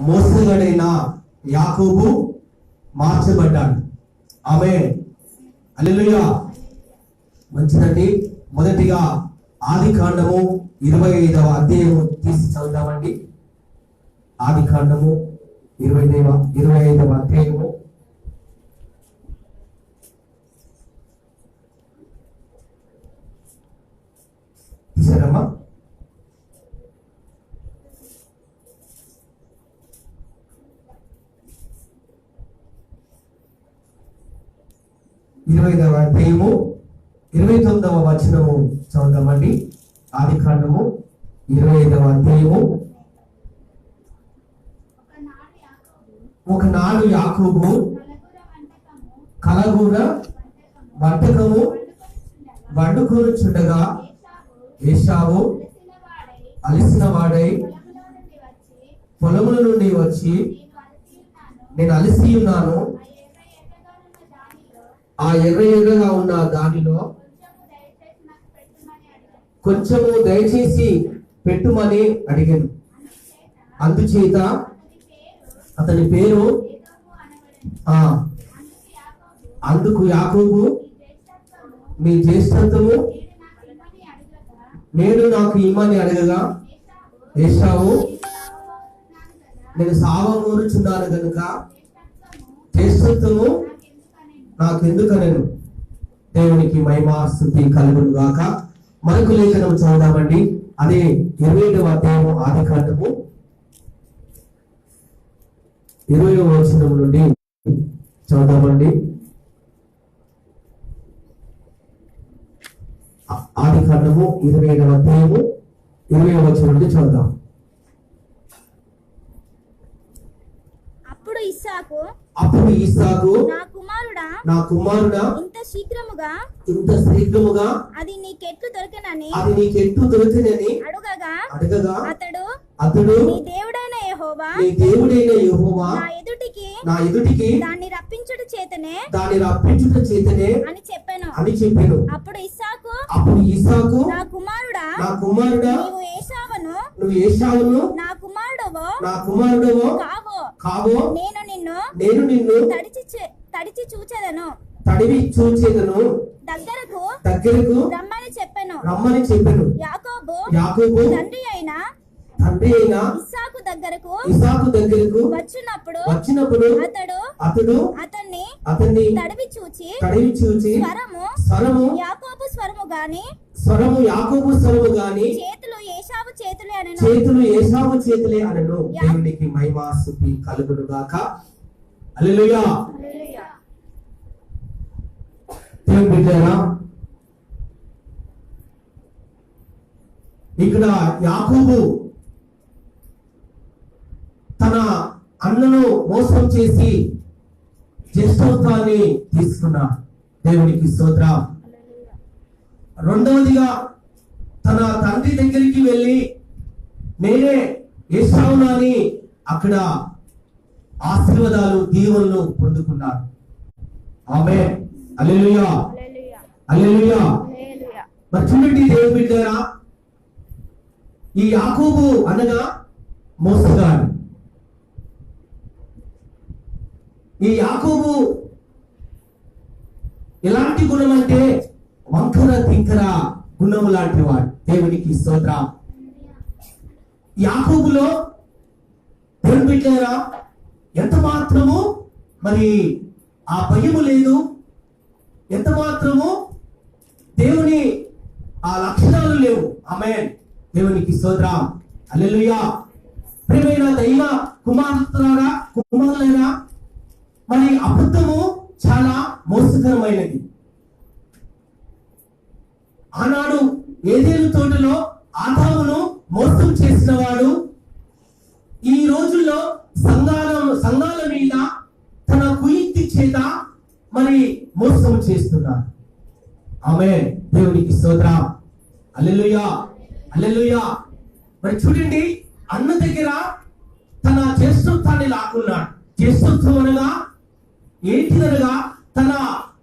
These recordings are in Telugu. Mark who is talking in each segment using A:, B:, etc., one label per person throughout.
A: మోసగాడైన యాకోబు మార్చబడ్డాడు. ఆమేన్, హల్లెలూయా. మంచిదండి. మొదటిగా ఆదికాండము 25వ అధ్యాయము తీసి చదువుదామండి. ఆదికాండము 25వ అధ్యాయము. తీసారమ్మా? అధ్యాయము 29వ వచనము చదువుదామండి. ఆదికాండము 25వ అధ్యాయము. ఒకనాడు యాకోబు కలగూర వంటకము వండుకొనుచుండగా ఏశావు అలసిన వాడై పొలముల నుండి వచ్చి, నేను అలసి ఉన్నాను, ఆ ఎర్రగా ఉన్న దానిలో కొంచెము దయచేసి పెట్టుమని అడిగాను. అందుచేత అతని పేరు అందుకు యాకోబు, నీ జ్యేష్ఠత్వము నేను నాకు ఇమ్మని అడగగా ఏశావు, నేను సావగోరుచున్నాను కనుక జ్యేష్ఠత్వము నాకెందుకనెను. దేవునికి మహిమ స్తుతి కలుగును గాక. మరొక లేఖనం చదువుదామండి. అదే 20వ అధ్యాయము ఆదికాండము 20వ వచనం నుండి చదువుదామండి. ఆదికాండము 25వ అధ్యాయము 20వ వచనం నుండి చదువుదాం. అప్పుడు ఇస్సాకు, నా కుమారుడా ఇంత శీఘ్రముగా అది నీకెట్లు దొరికినని అడగగా అతడు నీ దేవుడైన యెహోవా నా ఎదుటికి దాన్ని రప్పించుట చేతనే అని చెప్పాను. అప్పుడు ఇస్సాకు, నా కుమారుడా నువ్వు ఏశావును నా కుమారుడవో కావో, నేను నిన్ను తడిచి చూచెదను దగ్గరకు రమ్మని చెప్పాను. యాకోబు తండ్రి అయిన ఇస్సాకు దగ్గరకు వచ్చినప్పుడు అతడు అతన్ని తడివి చూచి స్వరము యాకోబు స్వరము గాని చేతులు ఏశావు చేతులే అనెను. దేవునికి మహిమ స్తుతి కలుగును గాక. హల్లెలూయా. దేవుని బిడ్డలారా, ఇక్కడ యాకోబు తన అన్నను మోసం చేసి జ్యేష్ఠత్వాన్ని తీసుకున్నాడు. దేవునికి స్తోత్రం. రెండవదిగా తన తండ్రి దగ్గరికి వెళ్ళి నేనే ఏశావునని అక్కడ ఆశీర్వాదాలు దీవెనలు పొందుకున్నాడు. ఆమేన్, హల్లెలూయా, హల్లెలూయా. మరి చూడండి దేవుని బిడ్డలారా, ఈ యాకోబు అనగా మోసగాడు. ఈ యాకోబు ఎలాంటి గుణం అంటే వంకర తింకర గుణము లాంటి వాడు. దేవునికి స్తోత్రం. యాకోబులో దేవుని బిడ్డలారా ఎంత మాత్రము మరి ఆ భయము లేదు, ఎంత మాత్రము దేవుని ఆ లక్షణాలు లేవు. ఆమేన్, దేవునికి స్తోత్రం. హల్లెలూయా. ప్రియమైన దైవ కుమారులైనా మరి అబద్ధము చాలా మోసకరమైనది. ఆనాడు ఏదేను తోటలో ఆదామును మోసం చేసిన వాడు ఈ రోజుల్లో సంఘాల మీద తన కుయుక్తి చేత మరి మోసం చేస్తున్నారు. ఆమేన్, దేవునికి స్తోత్రం. హల్లెలూయా, హల్లెలూయా. మరి చూడండి, అన్న దగ్గర తన జ్యేష్ఠత్వాన్ని లాక్కున్నాడు. జ్యేష్ఠత్వం అనగా ఏంటిదనగా తన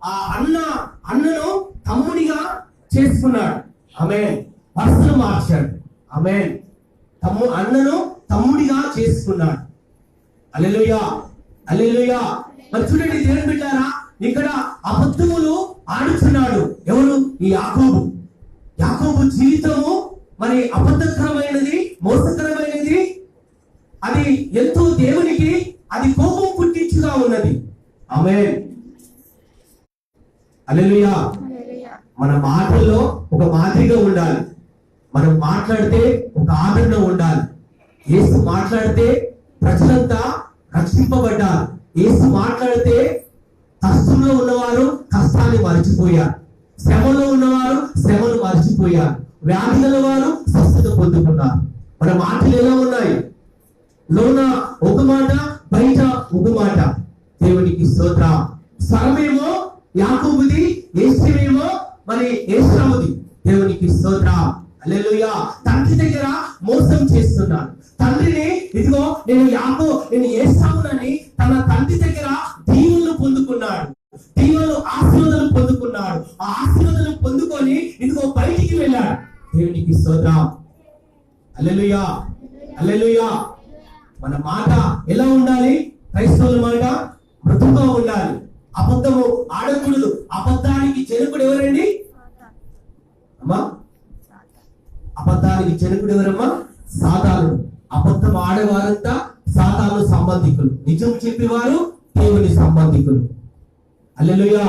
A: ఆ అన్నను తమ్ముడిగా చేసుకున్నాడు. ఆమేన్, వరుసను మార్చాడు. ఆమేన్, అన్నను తమ్ముడిగా చేసుకున్నాడు. హల్లెలూయా, హల్లెలూయా. మరి చూడండి దేవుని బిడ్డారా, ఇక్కడ అబద్ధములు ఆడుతున్నాడు ఎవరు? ఈ యాకోబు. యాకోబు జీవితము మరి అబద్ధకరమైనది, మోసకరమైనది. అది ఎంతో దేవునికి అది కోపం పుట్టించుగా ఉన్నది. ఆమేన్, హల్లెలూయా. మన మాటల్లో ఒక మాదిరిగా ఉండాలి. మనం మాట్లాడితే ఒక ఆదరణ ఉండాలి. యేసు మాట్లాడితే ప్రజలంతా రక్షింపబడ్డారు. యేసు మాట్లాడితే కష్టంలో ఉన్నవారు కష్టాన్ని మర్చిపోయారు, శ్రమలో ఉన్నవారు శ్రమను మర్చిపోయారు, వ్యాధుల వారు స్వస్థత పొందుకున్నారు. మన మాటలు ఎలా ఉన్నాయి? లోన ఒక మాట, బయట ఒక మాట. దేవునికి స్తోత్రం. స్వరమేమో యాకోబుది, యేసుమేమో మరి ఏశావుది. దేవునికి స్తోత్రం, హల్లెలూయా. తండ్రి దగ్గర మోసం చేస్తున్నాడు. తండ్రిని ఇదిగో నేను ఏశావునని తన తండ్రి దగ్గర దీవెనలు పొందుకున్నాడు, దీవెనలు ఆశీర్వాదాలు పొందుకున్నాడు. ఆ ఆశీర్వాదాలు పొందుకొని ఇదిగో బయటికి వెళ్ళాడు. దేవునికి స్తోత్రం, హల్లెలూయా, హల్లెలూయా. మన మాట ఎలా ఉండాలి? క్రైస్తవుల మాట మృదుగా ఉండాలి. అబద్ధము ఆడకూడదు. అబద్ధానికి జనకుడు ఎవరండి అమ్మా? అబద్ధానికి జనకుడు ఎవరమ్మా? సాతాను. అబద్ధం ఆడేవారంతా సాతాను సంబంధికులు, నిజం చెప్పేవారు దేవుని సంబంధికులు. హల్లెలూయా,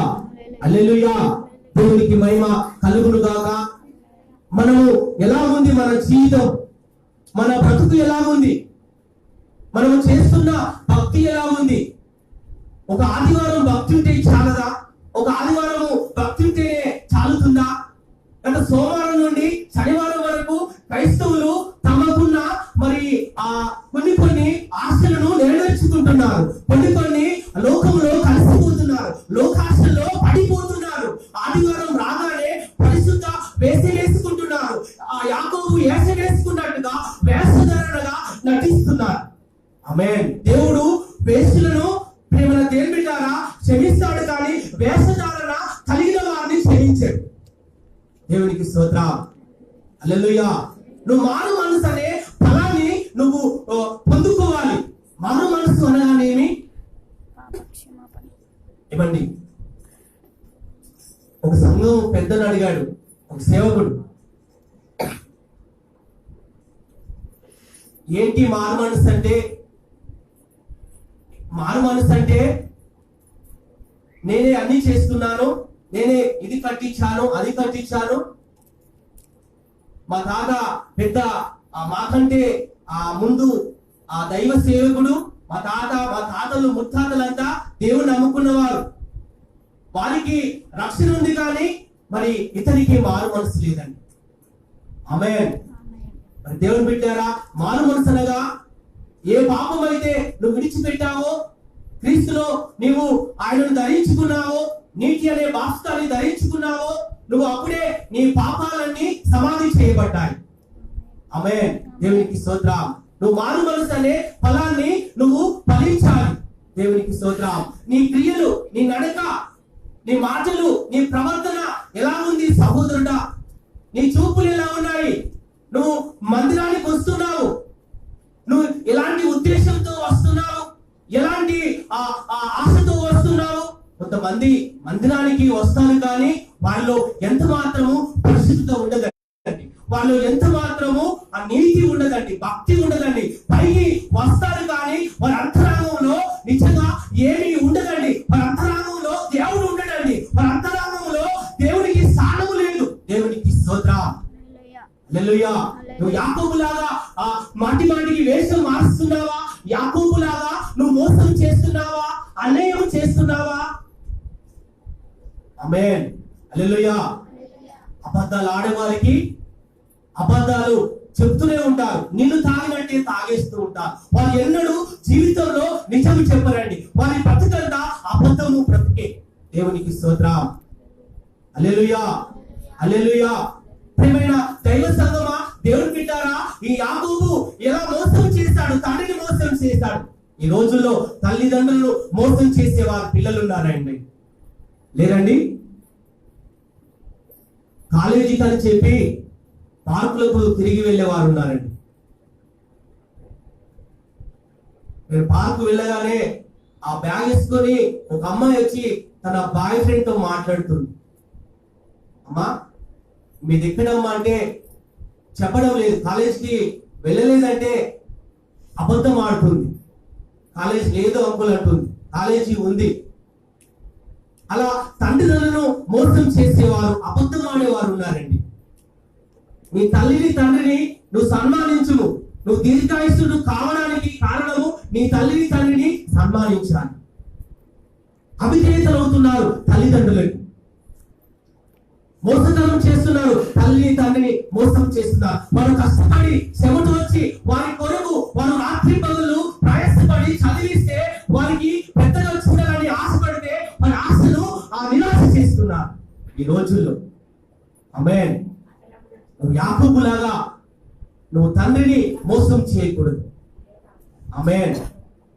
A: హల్లెలూయా. దేవునికి మహిమ కలుగును గాక. మనము ఎలా ఉంది? మన జీవితం, మన బ్రతుకు ఎలా ఉంది? మనము చేస్తున్న భక్తి ఎలా ఉంది? ఒక ఆదివారం భక్తి ఉంటే చాలదా? ఒక ఆదివారము భక్తి ఉంటేనే చాలుతుందా? గత సోమవారం నుండి శనివారం వరకు క్రైస్తవులు తమకున్న మరి కొన్ని ఆశలను నెరవేర్చుకుంటున్నారు. కొన్ని లోకంలో కలిసిపోతున్నారు, లోకాశల్లో పడిపోతున్నారు. ఆదివారం రాగానే పరిశుద్ధ వేసుకుంటున్నారు. ఆ యాకోబు వేసుకున్నట్టుగా వేషధారణగా నటిస్తున్నారు. ఆమేన్. దేవుడు వేసులను ప్రేమల దేవుని ద్వారా క్షమిస్తాడు, కానీ వేషధారణ కలిగిన వారిని క్షమించాడు. దేవునికి స్తోత్రం, హల్లెలూయా. నువ్వు మారు మనసు అనే ఫలాన్ని నువ్వు పొందుకోవాలి. మారు మనసు అనగానేమి? ఇవ్వండి. ఒక సంఘం పెద్దను అడిగాడు ఒక సేవకుడు, ఏంటి మారు మనసు అంటే? మారు మనసు అంటే నేనే అన్ని చేస్తున్నాను, నేనే ఇది కట్టించాను, అది కట్టించాను. మా తాత పెద్ద మాకంటే ముందు దైవ సేవకుడు. మా తాతలు ముత్తాతలంతా దేవుని నమ్ముకున్నవారు. వారికి రక్షణ ఉంది, కానీ మరి ఇతనికి మారు మనసు లేదండి. ఆమేన్. మరి దేవుని బిడ్డారా, మారు మనసు అనగా ఏ పాపం అయితే నువ్వు విడిచిపెట్టావో, క్రీస్తులో నీవు ఆయనను ధరించుకున్నావో, నీటి అనే బాస్కాన్ని ధరించుకున్నావో, నువ్వు అప్పుడే నీ పాపాలన్నీ సమాధి చేయబడ్డాయి. ఆమేన్. దేవునికి స్తోత్రం. నువ్వు మారు మనసు అనే ఫలాన్ని నువ్వు ఫలించాలి. దేవునికి స్తోత్రం. నీ క్రియలు, నీ నడక, నీ మాటలు, నీ ప్రవర్తన ఎలా ఉంది సహోదరుడా? నీ చూపులు ఎలా ఉన్నాయి? నువ్వు మందిరానికి వస్తున్నావు, నువ్వు ఎలాంటి ఉద్దేశంతో వస్తున్నావు? ఎలాంటి ఆశతో వస్తున్నావు? కొంతమంది మందిరానికి వస్తారు, కానీ వాళ్ళలో ఎంత మాత్రము పరిశుద్ధత ఉండదండి, వాళ్ళు ఎంత మాత్రము ఆ నీతి ఉండదండి, భక్తి ఉండదండి. పైకి వస్తారు, కానీ వారి అంతరాంగంలో నిజంగా ఏమీ ఉండదండి. వారి అంతరాంగంలో దేవుడు ఉండడండి. వారి అంతరాంగంలో దేవునికి స్థానము లేదు. దేవునికి స్తోత్రం, హల్లెలూయా. నువ్వు యాకోబులాగా మాటికి వేషం మారుస్తున్నావా? యాకోబులాగా నువ్వు మోసం చేస్తున్నావా? అన్యాయం చేస్తున్నావా? ఆమేన్, హల్లెలూయా. అబద్ధాలు ఆడేవారికి అబద్ధాలు చెప్తూనే ఉంటారు. నిన్ను తాగినట్టే తాగేస్తూ ఉంటారు. వాళ్ళు ఎన్నడూ జీవితంలో నిజం చెప్పరండి. వారి బ్రతుకంతా అబద్ధము బ్రతికే. దేవునికి స్తోత్రం, హల్లెలూయా, హల్లెలూయా. ప్రియమైన దైవ సంగమా, దేవుని బిడ్డారా, ఈ యాకోబు ఎలా మోసం చేశాడు? తండ్రిని మోసం చేశాడు. ఈ రోజుల్లో తల్లిదండ్రులు మోసం చేసే వారి పిల్లలు ఉన్నారండి, లేరండి? కాలేజీకి అని చెప్పి పార్కులకు తిరిగి వెళ్ళే వారు ఉన్నారండి. నేను పార్కు వెళ్ళగానే ఆ బ్యాగ్ వేసుకొని ఒక అమ్మాయి వచ్చి తన బాయ్ ఫ్రెండ్ తో మాట్లాడుతుంది. అమ్మా మీది ఎక్కడమ్మా అంటే చెప్పడం లేదు, కాలేజ్కి వెళ్ళలేదంటే అబద్ధం ఆడుతుంది. కాలేజ్ లేదు అంకుల్ అంటుంది, కాలేజీ ఉంది. అలా తండ్రులను మోసం చేసేవారు, అబద్ధం ఆడేవారు ఉన్నారండి. నీ తల్లిని తండ్రిని నువ్వు సన్మానించును. నువ్వు దీర్ఘాయుష్యుడు కావడానికి కారణము నీ తల్లిని తండ్రిని సన్మానించాలి. అవిధేయతలు అవుతున్నారు తల్లిదండ్రులకు, మోసతనం చేస్తున్నారు, తల్లిని తండ్రిని మోసం చేస్తున్నారు. వారు కష్టపడి చెమట వచ్చి వారి కొరకు వారు రాత్రి పగలు ప్రయాసపడి చదివిస్తే వారికి పెద్దగా చూడాలని ఆశపడితే వారి ఆశను నిరాశ చేస్తున్నారు ఈ రోజుల్లో. ఆమేన్. నువ్వు యాకోబులాగా నువ్వు తండ్రిని మోసం చేయకూడదు. ఆమేన్.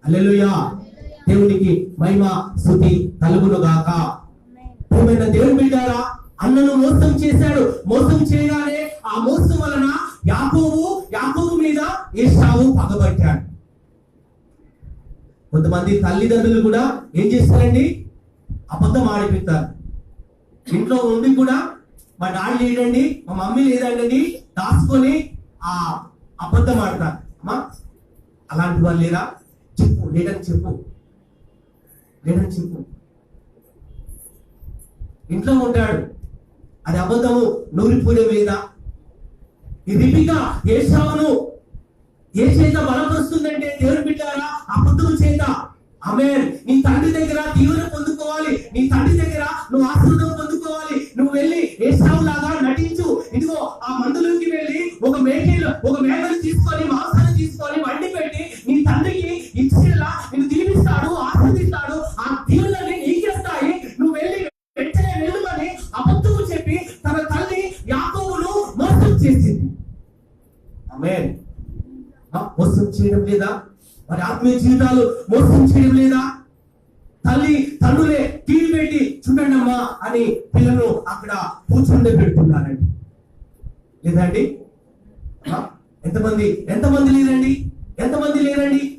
A: హల్లెలూయా. దేవునికి మహిమ స్తుతి కలుగును గాక. ప్రియమైన దేవుని బిడ్డారా, అన్నను మోసం చేశాడు. మోసం చేయగానే ఆ మోసం వలన యాకోబు మీద ఏశావు పగబట్టాడు. కొంతమంది తల్లిదండ్రులు కూడా ఏం చేస్తారండి, అబద్ధం ఆడిపిస్తారు. ఇంట్లో ఉండి కూడా మా డాడీ లేదండి, మా మమ్మీ లేదండి దాచుకొని ఆ అబద్ధం ఆడతారు. అమ్మా అలాంటి వాళ్ళు లేరా? చెప్పు, లేదని చెప్పు. ఇంట్లో ఉంటాడు, అది అబద్ధము నూరిపోయే మీద. ఈ రిబికా ఏశావును ఏ చేత బలపరుస్తుందంటే దేవుని బిడ్డారా, అబద్ధం చేత. ఆమేన్. నీ తండ్రి దగ్గర దీవెన పొందుకోవాలి, నీ తండ్రి దగ్గర నువ్వు ఆశీర్వాదం పొందుకోవాలి. నువ్వు వెళ్ళి ఏశావు లాగా నటించు. ఇదిగో ఆ మందులోకి వెళ్ళి ఒక మేకను తీసుకొని మాంసాన్ని తీసుకొని వండి పెట్టి నీ తండ్రికి ఇచ్చేలా నిన్ను దీవిస్తాడు, ఆశీర్వదిస్తాడు. ఆ దీవులని నీకేస్తాయి. నువ్వు వెళ్ళి వెంటనే వెళ్ళమని అబద్ధము చెప్పి తన తల్లి యాకోబును మోసం చేసింది. ఆమేన్. మోసం చేయడం లేదా? మరి ఆత్మీయ జీవితాలు మోసం చేయడం లేదా? తల్లి తండ్రులే టీవీ పెట్టి చూడండి అమ్మా అని పిల్లలు అక్కడ కూర్చుండే పెడుతున్నారండి, లేదండి? ఎంతమంది లేరండి?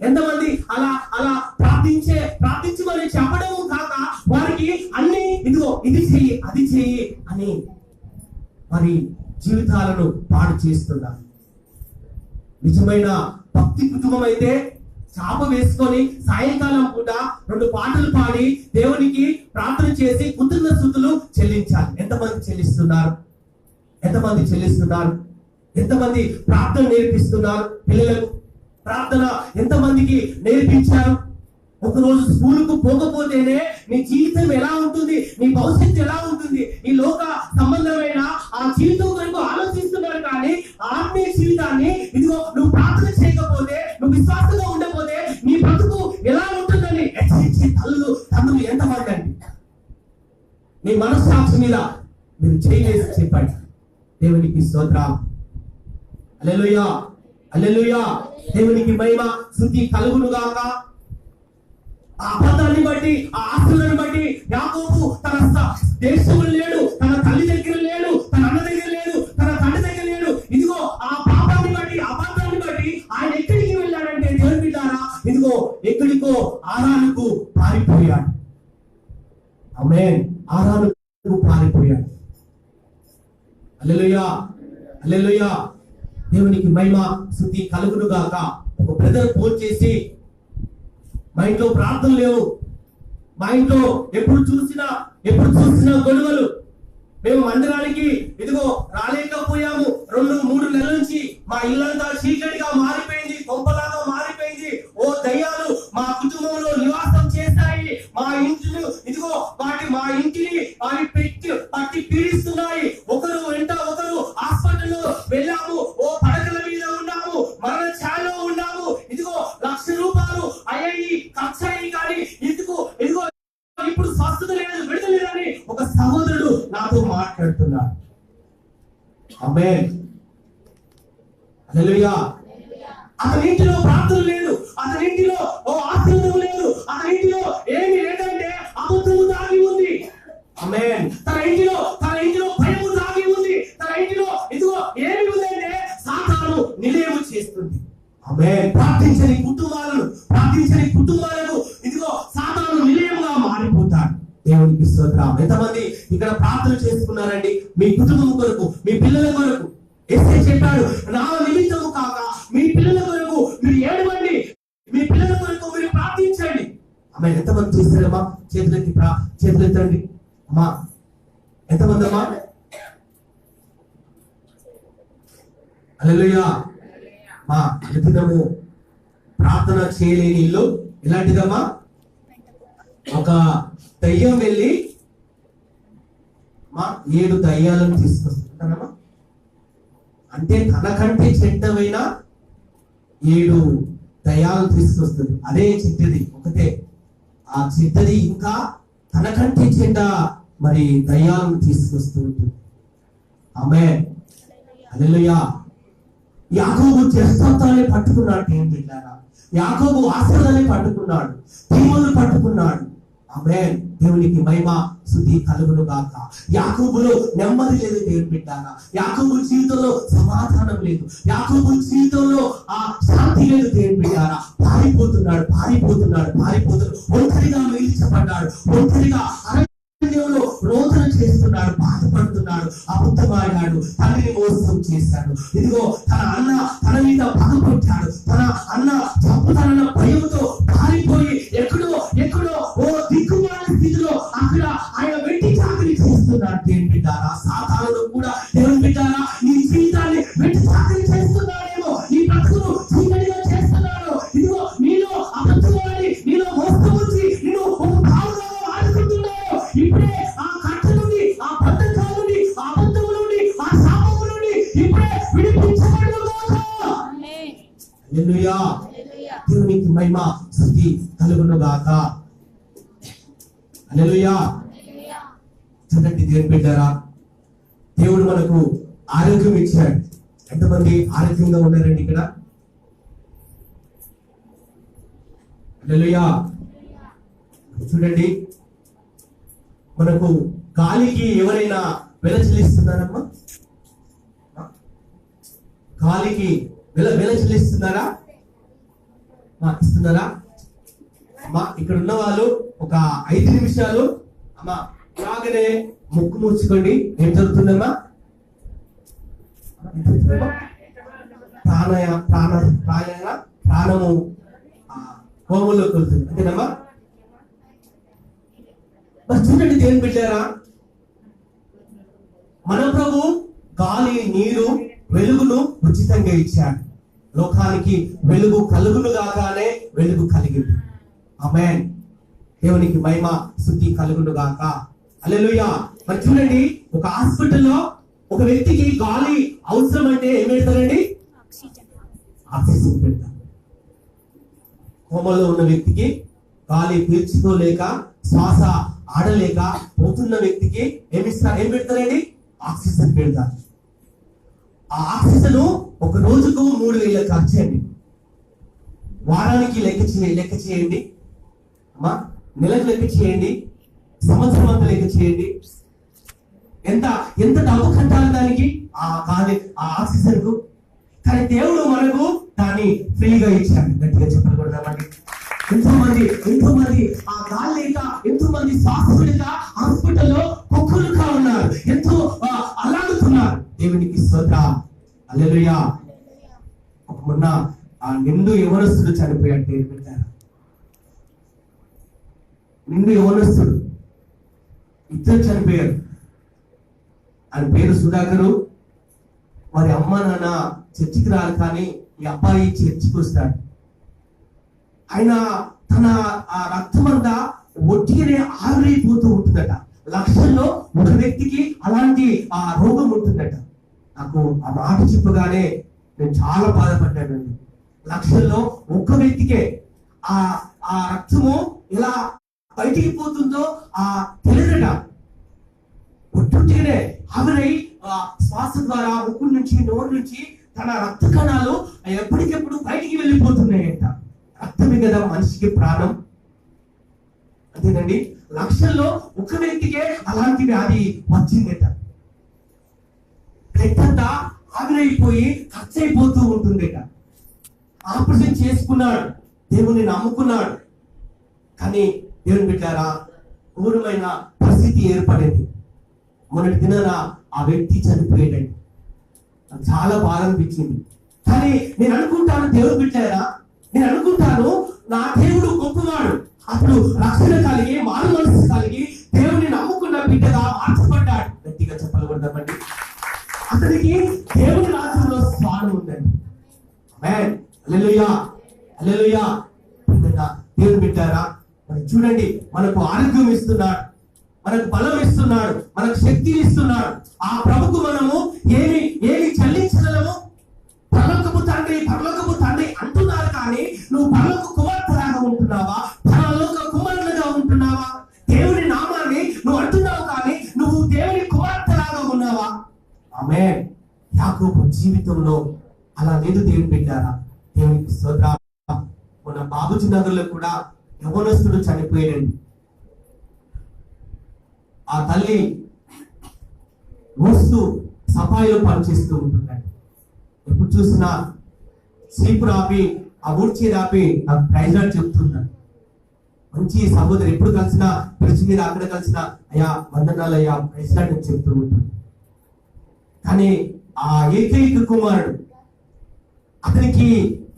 A: ఎంతమంది అలా ప్రార్థించమని చెప్పడం కాక వారికి అన్ని ఇదిగో ఇది చెయ్యి అది చెయ్యి అని వారి జీవితాలను పాడు చేస్తున్నారు. నిజమైన భక్తి కుటుంబం అయితే చాప వేసుకొని సాయంకాలం పూట 2 పాటలు పాడి దేవునికి ప్రార్థన చేసి కృతజ్ఞతాస్తుతులు చెల్లించాలి. ఎంతమంది చెల్లిస్తున్నారు? ఎంతమంది ప్రార్థన నేర్పిస్తున్నారు పిల్లలకు? ప్రార్థన ఎంతమందికి నేర్పించారు? ఒకరోజు స్కూలుకు పోకపోతేనే నీ జీవితం ఎలా ఉంటుంది, నీ భవిష్యత్తు ఎలా ఉంటుంది, ఈ లోక సంబంధమైన ఆ జీవితం కొరకు ఆలోచిస్తున్నారు. కానీ ఆత్మీయ జీవితాన్ని ఇదిగో నువ్వు ప్రార్థన చేయకపోతే, నువ్వు విశ్వాసంగా ఉండకపోతే నీ బ్రతుకు ఎలా ఉంటుందని హెచ్చరించే తండ్రులు ఎంతమంది అండి? నీ మనస్సాక్షి మీద మీరు చేయలేసి చెప్పండి. దేవునికి స్తోత్రం. హల్లెలూయా. దేవునికి మహిమ స్తుతి కలుగును గాక. ఆ అబద్ధాన్ని బట్టి, ఆ ఆస్తులను బట్టి యాకోబు తన దేశంలో లేడు, తన తల్లి దగ్గర లేడు, తన అన్న దగ్గర లేడు, తన తండ్రి దగ్గర లేడు. ఇదిగో ఆ పాపాన్ని బట్టి, అబద్ధాన్ని బట్టి ఆయన ఎక్కడికి వెళ్ళాడంటే దేవుని బిడ్డారా, ఇదిగో ఎక్కడికో ఆరానుకు పారిపోయాడు. ఆమేన్. ఆరానుకు పారిపోయాడు. హల్లెలూయా. దేవునికి మహిమ స్తుతి కలుగును గాక. ఒక బ్రదర్ ఫోన్ చేసి, మా ఇంట్లో ప్రార్థన లేవు, మా ఇంట్లో ఎప్పుడు చూసినా గొడవలు, మేము మందిరానికి ఇదిగో రాలేకపోయాము, 2-3 నెలల నుంచి మా ఇల్లంతా చీకటిగా మారిపోయింది, కొంపలాగా మారిపోయింది. ఓ దయ్యాలు మా కుటుంబంలో నివాసం చేశాయి. మా ఇంటిని ఇదిగో మా ఇంటిని పట్టి పీడిస్తున్నాయి. ఒకరు వెంట ఒకరు హాస్పిటల్లో వెళ్ళాము, ఓ పడకల మీద ఉన్నాము, మరణ ఛాయలో ఉన్నాము. ఇదిగో ₹1,00,000 అయ్యాయి, ఖర్చయ్యి. కానీ ఇదిగో ఇప్పుడు స్వస్థత లేదు, విడుదల లేదని ఒక సహోదరుడు నాతో మాట్లాడుతున్నాడు. ఆమేన్. హల్లెలూయా. అతని ఇంటిలో ప్రార్థన లేదు, అతని ఇంటిలో ఓ ఆశీర్వాదం లేదు, అతని ఇంటిలో ఏమి లేదంటే అబద్ధము దాగి ఉంది. ఆమేన్. తన ఇంటిలో భయము దాగి ఉంది. తన ఇంటిలో ఇదిగో ఏమి ఉందంటే సాతాను నిలయము చేస్తుంది. ఆమేన్. ప్రార్థించని కుటుంబాలను, ప్రార్థించని చక్కని కుటుంబాలకు ఇదిగో సాతాను నిలయంగా మారిపోతాడు. దేవునికి స్తోత్రం. ఎంతమంది ఇక్కడ ప్రార్థన చేసుకున్నారండి మీ కుటుంబం కొరకు, మీ పిల్లల కొరకు? యేసయ్య చెప్పాడు, నా నిమిత్తము కాక మీ పిల్లల కొరకు మీరు ఏడవండి, మీ పిల్లల కొరకు మీరు ప్రార్థించండి. అమ్మాయి ఎంతమంది చేస్తారమ్మా? చేతులెత్తండి అమ్మా. ఎంతమంది అమ్మా? హల్లెలూయా. మా ప్రతిదినము ప్రార్థన చేయలేని ఇల్లు ఎలాంటిదమ్మా? ఒక దయ్యం వెళ్ళి మా 7 దయ్యాలను తీసుకొస్తుంటానమ్మా. అంటే తనకంటే చెడ్డమైన 7 దయ్యాలను తీసుకొస్తుంది. అదే చెడ్డది ఒకటే. ఆ చెడ్డది ఇంకా తనకంటే చెడ్డ మరి దయ్యాలను తీసుకొస్తూ ఉంటుంది. ఆమేన్. హల్లెలూయా. యాకోబు జ్యేష్ఠత్వాన్ని పట్టుకున్నాడు. ఏం బిడ్డారా, యాకోబు ఆశీర్వాదాన్ని పట్టుకున్నాడు, దీవెనలు పట్టుకున్నాడు. ఆమేన్. దేవునికి మహిమ స్తుతి కలుగును గాక. యాకోబులో నెమ్మది లేదు దేవుని బిడ్డారా. యాకోబు జీవితంలో సమాధానం లేదు, యాకోబు జీవితంలో ఆ శాంతి లేదు దేవుని బిడ్డారా. పారిపోతున్నాడు. ఒంటరిగా మిగిల్చబడ్డాడు. ఒంటరిగా అరణ్యంలో రోదన చేస్తున్నాడు, బాధపడుతున్నాడు, అబద్ధమాడాడు, తండ్రిని మోసం చేశాడు. ఇదిగో తన అన్న తన మీద పగపట్టాడు. తన అన్న చంపుతానన్న భయంతో పారిపోయి ఎక్కడో ఓ దిక్కుమాలిన స్థితిలో అక్కడ ఆయన వెట్టి చాకరీ చేస్తున్నాడు. దేవుని బిడ్డారా, సాతానుడు కూడా దేవుని బిడ్డారా నీ జీవితాన్ని వెట్టి చాకరీ చేస్తున్నాడేమో, నీ బ్రతుకును చీకటిగా చేస్తున్నాడు. ఇదిగో నీలో అబద్ధమాడి, నీలో మోసం వచ్చి నిన్ను ఒక భావనలో ఆడుకుంటున్నాడు. ఇప్పుడే ఆ కట్ట నుండి, ఆ బద్ధకాల నుండి, ఆ అబద్ధము నుండి, ఆ శాపము నుండి ఇప్పుడే విడిపించబడుగాక. ఆమేన్. హల్లెలూయా. దేవునికి మహిమ స్తుతి కలుగును గాక. హల్లెలూయా. చూడండి దేవుని బిడ్డారా, దేవుడు మనకు ఆరోగ్యం ఇచ్చాడు. ఎంతమంది ఆరోగ్యంగా ఉన్నారండి ఇక్కడ? హల్లెలూయా. చూడండి, మనకు గాలికి ఎవరైనా వెల చెల్లిస్తున్నారమ్మా? గాలికి వెల చెల్లిస్తున్నారా? ఇస్తున్నారా? అమ్మా ఇక్కడ ఉన్న వాళ్ళు ఒక 5 నిమిషాలు అమ్మా ఇలాగనే ముక్కు మూసుకోండి. ఏం జరుగుతుందమ్మా? ప్రాణము హోమంలోకి వెళ్తుంది. అంతేనమ్మా? మరి చూడండి దేవుని బిడ్డారా, మన ప్రభు గాలి, నీరు, వెలుగును ఉచితంగా ఇచ్చాడు. లోకానికి వెలుగు కలుగును గాకనే వెలుగు కలిగింది. ఆమేన్. దేవునికి మహిమ స్తుతి కలుగును గాక. హల్లెలూయా. మరి చూడండి, ఒక హాస్పిటల్లో ఒక వ్యక్తికి గాలి అవసరం అంటే ఏం పెడతారండి? ఆక్సిజన్ పెడతారు. కోమలో ఉన్న వ్యక్తికి గాలి పీల్చుకోలేక, శ్వాస ఆడలేక పోతున్న వ్యక్తికి ఏం పెడతారండి? ఆక్సిజన్ పెడతారు. ఆ ఆక్సిజన్ ఒక రోజుకు 3000 ఖర్చు అండి. వారానికి లెక్క చేయండి అమ్మా, నెలకు లెక్క చేయండి, సంవత్సరం అంతా లెక్క చేయండి. ఎంత డబ్బు కట్టాలి దానికి, ఆ ఆక్సిజన్ కు. కానీ దేవుడు మనకు దాన్ని ఫ్రీగా ఇచ్చాడు. గట్టిగా చెప్పకూడదామండి. ఎంతో మంది ఆ గాలి లేక, ఎంతో మంది శ్వాస లేక హాస్పిటల్లో కుక్కులుగా ఉన్నారు, ఎంతో అల్లాడుతున్నారు. దేవునికి స్తోత్రం. హల్లెలూయా. మొన్న ఆ నిండు యవనస్తుడు చనిపోయాడు. పెట్టారు నిండు యవనస్తుడు, 2 చనిపోయారు. ఆయన పేరు సుధాకరు. వారి అమ్మ నాన్న చర్చికి రారు, కానీ ఈ అబ్బాయి చర్చికి వస్తాడు. ఆయన తన ఆ రక్తం అంతా ఒట్టిగానే ఆవిరైపోతూ ఉంటుందట. లక్షల్లో ఒక వ్యక్తికి అలాంటి ఆ రోగం ఉంటుందట. నాకు ఆ మాట చెప్పగానే నేను చాలా బాధపడ్డానండి. లక్షల్లో ఒక్క వ్యక్తికే ఆ రక్తము ఎలా బయటికి పోతుందో తెలియదట. ఒట్టిగానే ఆవిరై శ్వాస ద్వారా ముక్కు నుంచి, నోరు నుంచి తన రక్త కణాలు ఎప్పటికెప్పుడు బయటికి వెళ్ళిపోతున్నాయంట. రక్తమే కదా మనిషికి ప్రాణం. అంతేనండి, లక్షల్లో ఒక వ్యక్తికే అలాంటి వ్యాధి వచ్చిందట. రక్తంతా ఆవిరైపోయి ఖర్చు అయిపోతూ ఉంటుందట. ఆపరేషన్ చేసుకున్నాడు, దేవుని నమ్ముకున్నాడు. కానీ దేవుని బిడ్డారా, ఘోరమైన పరిస్థితి ఏర్పడింది. మొన్నటి దినాన ఆ వ్యక్తి చనిపోయాడండి. నాకు చాలా బాధ అనిపించింది. కానీ నేను అనుకుంటాను, దేవుని బిడ్డారా, నేను అనుకుంటాను నా దేవుడు గొప్పవాడు. అతడు రక్షణ కలిగి, మారు మనసు కలిగి దేవుని నమ్ముకున్న బిడ్డగా మార్చబడ్డాడు. గట్టిగా చెప్పగలుగుతామండి. అతనికి దేవుని రాజ్యంలో స్థానం ఉందండి. ఆమేన్. హల్లెలూయా, హల్లెలూయా. దేవుని బిడ్డారా, మరి చూడండి, మనకు ఆరోగ్యం ఇస్తున్నాడు, మనకు బలం ఇస్తున్నాడు, మనకు శక్తిని ఇస్తున్నాడు. ఆ ప్రభుకు మనము ఏమి చెల్లించగలము? పరలోకపు తండ్రి అంటున్నారు, కానీ నువ్వు పరలోక కుమార్తెలాగా ఉంటున్నావా? పరలోక కుమారులుగా ఉంటున్నావా? దేవుని నామాన్ని నువ్వు అంటున్నావు, కానీ నువ్వు దేవుని కుమార్తెలాగా ఉన్నావా? ఆమేన్. యాకోబు జీవితంలో అలా లేదు. దేవుని బిడ్డారా, దేవునికి స్తోత్రం. మన బాబుజీ నగర్లో కూడా యవ్వనస్తుడు చనిపోయాడండి. ఆ తల్లి మోస్తూ సఫాయిలో పనిచేస్తూ ఉంటుందండి. ఎప్పుడు చూసినా సీపురు ఆపి, ఆ ఊడ్చి ఆపి నాకు ప్రైజ్ లార్డ్ చెప్తున్నాను. మంచి సహోదరు, ఎప్పుడు కలిసినా బ్రిడ్జ్ మీద అక్కడ కలిసినా అయ్యా వందనాలు అయ్యా ప్రైజ్ లార్డ్ అని చెప్తూ ఉంటాను. కానీ ఆ ఏకైక కుమారుడు, అతనికి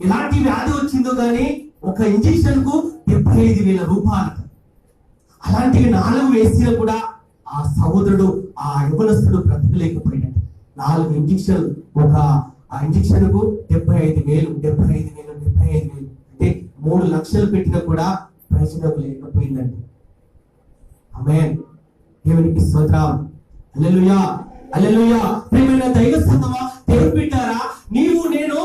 A: ఎలాంటి వ్యాధి వచ్చిందో కానీ ఒక ఇంజెక్షన్ కు 75,000 రూపాయలు. అలాంటివి 4 వేసినా కూడా ఆ సహోదరుడు, ఆ యవనస్తుడు బ్రతకలేకపోయాడు. 4 ఇంజెక్షన్, ఆ ఇంజెక్షన్ కు 75,000 అంటే 3 లక్షలు పెట్టినా కూడా ప్రయోజనం లేకపోయిందండి. ఆమేన్. దేవునికి స్తోత్రం. హల్లెలూయా, హల్లెలూయా. ప్రియమైన దైవ సంగమా, దేవుని బిడ్డారా, నీవు నేను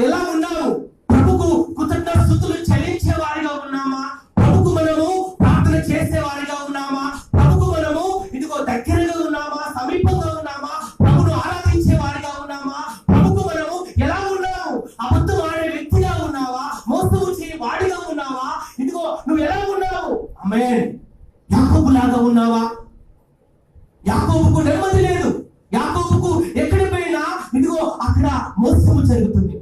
A: ఎలా ఉన్నాము? ప్రభుకు కృతజ్ఞతాస్తుతులు చెల్లించే వారిగా ఉన్నామా? ప్రభుకు మనము ప్రార్థన చేసే వారిగా ఉన్నామా? ప్రభుకు మనము ఇదిగో దగ్గరగా ఉన్నామా? సమీపంగా ఉన్నామా? ప్రభును ఆరాధించే వారిగా ఉన్నామా? ప్రభుకు మనము ఎలా ఉన్నాము? అబద్ధం ఆడే వ్యక్తిగా ఉన్నావా? మోసము చేయ వాడిగా ఉన్నావా? ఇదిగో నువ్వు ఎలా ఉన్నావు? ఆమేన్. యాకోబు లాగా ఉన్నావా? యాకోబుకు నెమ్మది లేదు. యాకోబుకు ఎక్కడ పోయినా ఇదిగో అక్కడ మోసము జరుగుతుంది.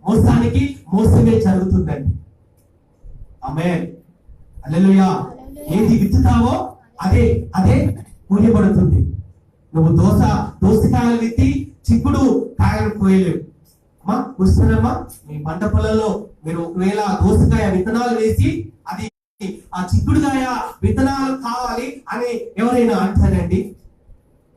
A: మోసానికి మోసమే జరుగుతుందండి. ఆమేన్. హల్లెలూయా. ఏది విత్తుతావో అదే కోయబడుతుంది. నువ్వు దోసకాయలు విత్తి చిక్కుడు కాయలు కోయలేవు. అమ్మా కూర్చున్నామా? మీ పంట పొలంలో మీరు ఒకవేళ దోసకాయ విత్తనాలు వేసి అది ఆ చిక్కుడుకాయ విత్తనాలు కావాలి అని ఎవరైనా అంటారండి?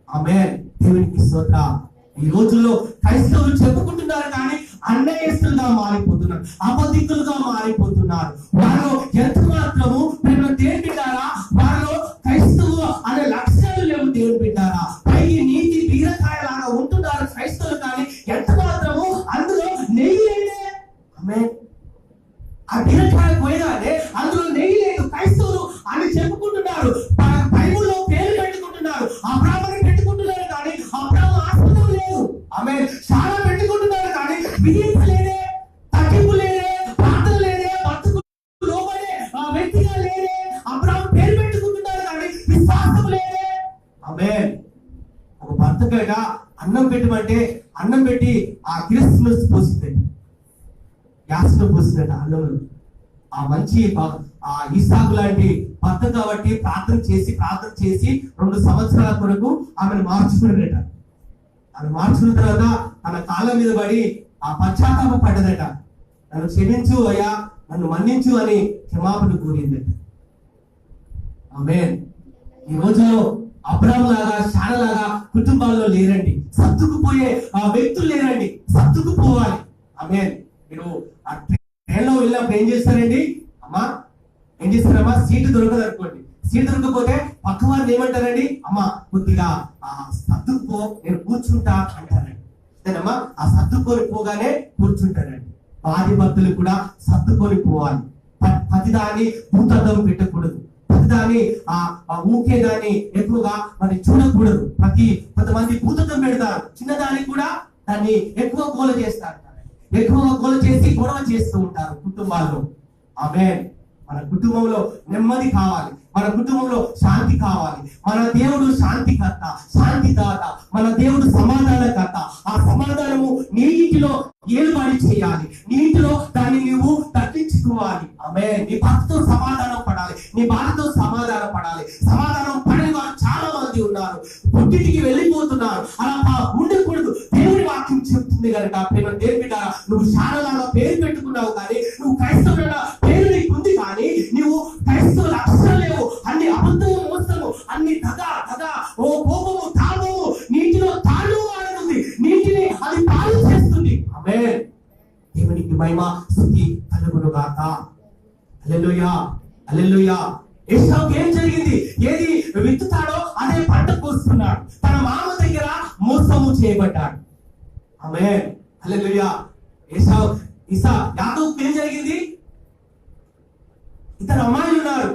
A: ఆమేన్. దేవునికి స్తోత్రం. ఈ రోజుల్లో క్రైస్తవులు చెప్పుకుంటున్నారు, కానీ అన్యాయస్తులుగా మారిపోతున్నారు, అబద్ధికులుగా మారిపోతున్నారు. వారిలో ఎంత మాత్రము దేవుని బిడ్డారా, వారిలో క్రైస్తవు అనే లక్ష్యాలు లేవు. దేవుని బిడ్డారా, పైకి నీతి బీరకాయలాగా ఉంటున్నారు క్రైస్తవులు, కానీ ఎంత మాత్రము అందులో నెయ్యి లేదే. ఆమేన్. ఆ బీరకాయ పోయగానే అందులో నెయ్యి లేదు. క్రైస్తవులు అని చెప్పుకుంటున్నారు, బైబిల్లో పేరు పెట్టుకుంటున్నారు, అబ్రాహాముని పెట్టుకుంటున్నారు, కానీ అబ్రాహాము ఆస్పదం లేదు. ఆమేన్. చాలా పెట్టుకుంటున్నారు, కానీ విధింపు లేదే, తగ్గింపు లేదే, ప్రార్థన లేదే, భర్తకు లోబడే వ్యక్తిగా లేదే. అబ్రాహాము పేరు పెట్టుకుంటున్నారు, కానీ విశ్వాసం లేదే. ఆమేన్. ఒక భర్త పేట అన్నం పెట్టమంటే అన్నం పెట్టి ఆ గిరస్సును పోసిందండి, గ్యాస్ను పోసిందంట అన్నంలో. ఆ మంచి ఆ ఇసాకు లాంటి భర్త కాబట్టి ప్రార్థన చేసి 2 సంవత్సరాల కొరకు ఆమెను మార్చుకున్నాడట. ఆమె మార్చుకున్న తర్వాత తన కాళ్ళ మీద పడి ఆ పశ్చాత్తాప పడ్డదట. నన్ను క్షమించు అయ్యా, నన్ను మన్నించు అని క్షమాపణ కోరిందట. ఆమేన్. ఈ రోజుల్లో అబ్రాహాము లాగా, శారా లాగా కుటుంబాల్లో లేరండి. సర్దుకుపోయే వ్యక్తులు లేరండి. సర్దుకుపోవాలి. ఆమేన్. మీరు ఆ ట్రైన్లో వెళ్ళినప్పుడు ఏం చేస్తారండి? అమ్మా ఏం చేస్తారమ్మా? సీటు దొరకదు అనుకోండి. సీటు దొరకకపోతే పక్క వారిని ఏమంటారండి? అమ్మా కొద్దిగా సర్దుకుపో, నేను కూర్చుంటా అంటారండి. అంతేనమ్మా? ఆ సర్దుకొని పోగానే కూర్చుంటారండి. భార్య భర్తలు కూడా సర్దుకొని పోవాలి. ప్రతిదాన్ని భూతద్దం పెట్టకూడదు. ప్రతిదాన్ని ఊకేదాన్ని ఎక్కువగా మరి చూడకూడదు. కొంతమంది భూతద్దం పెడతారు, చిన్నదాన్ని కూడా దాన్ని ఎక్కువ గోల చేస్తారు, ఎక్కువగా గోల చేసి గొడవ చేస్తూ ఉంటారు కుటుంబాల్లో. ఆమేన్. మన కుటుంబంలో నెమ్మది కావాలి, మన కుటుంబంలో శాంతి కావాలి. మన దేవుడు శాంతికర్త, శాంతిదాత, మన దేవుడు సమాధానకర్త. ఆ సమాధానము నీ ఇంటిలో ఏలుబడి చేయాలి, నీటిలో దాన్ని నువ్వు తగ్గించుకోవాలి. ఆమేన్. నీ భర్తతో సమాధానం పడాలి, నీ భార్యతో సమాధానం పడాలి. సమాధానం పడని వారు చాలా మంది ఉన్నారు, పుట్టింటికి వెళ్ళిపోతున్నారు. అలా ఉండకూడదు. దేవుని వాక్యం చెప్తుంది కనుక ప్రేమ దేవుని బిడ్డ, నువ్వు శారలాగా పేరు పెట్టుకున్నావు కానీ, నువ్వు క్రైస్తవుల పేరు నీకు ఉంది కానీ, నువ్వు క్రైస్తవుల అక్షరం లేవు. అన్ని అబద్ధము, మోసము, అన్ని దగా, ఓ కోపము, తాపము, నీటిలో తాను వాడుతుంది, నీటిని అది పాలు చేస్తుంది. ఆమేన్. దేవునికి మహిమ స్తుతి కలుగును గాక. హల్లెలూయా, హల్లెలూయా. ఏశావుకి ఏం జరిగింది? ఏది విత్తుతాడో అదే పంట కోస్తున్నాడు. తన మామ దగ్గర మోసము చేయబడ్డాడు. ఆమేన్, హల్లెలూయా. యాకోబుకి ఏం జరిగింది? ఇద్దరు అమ్మాయిలు ఉన్నారు,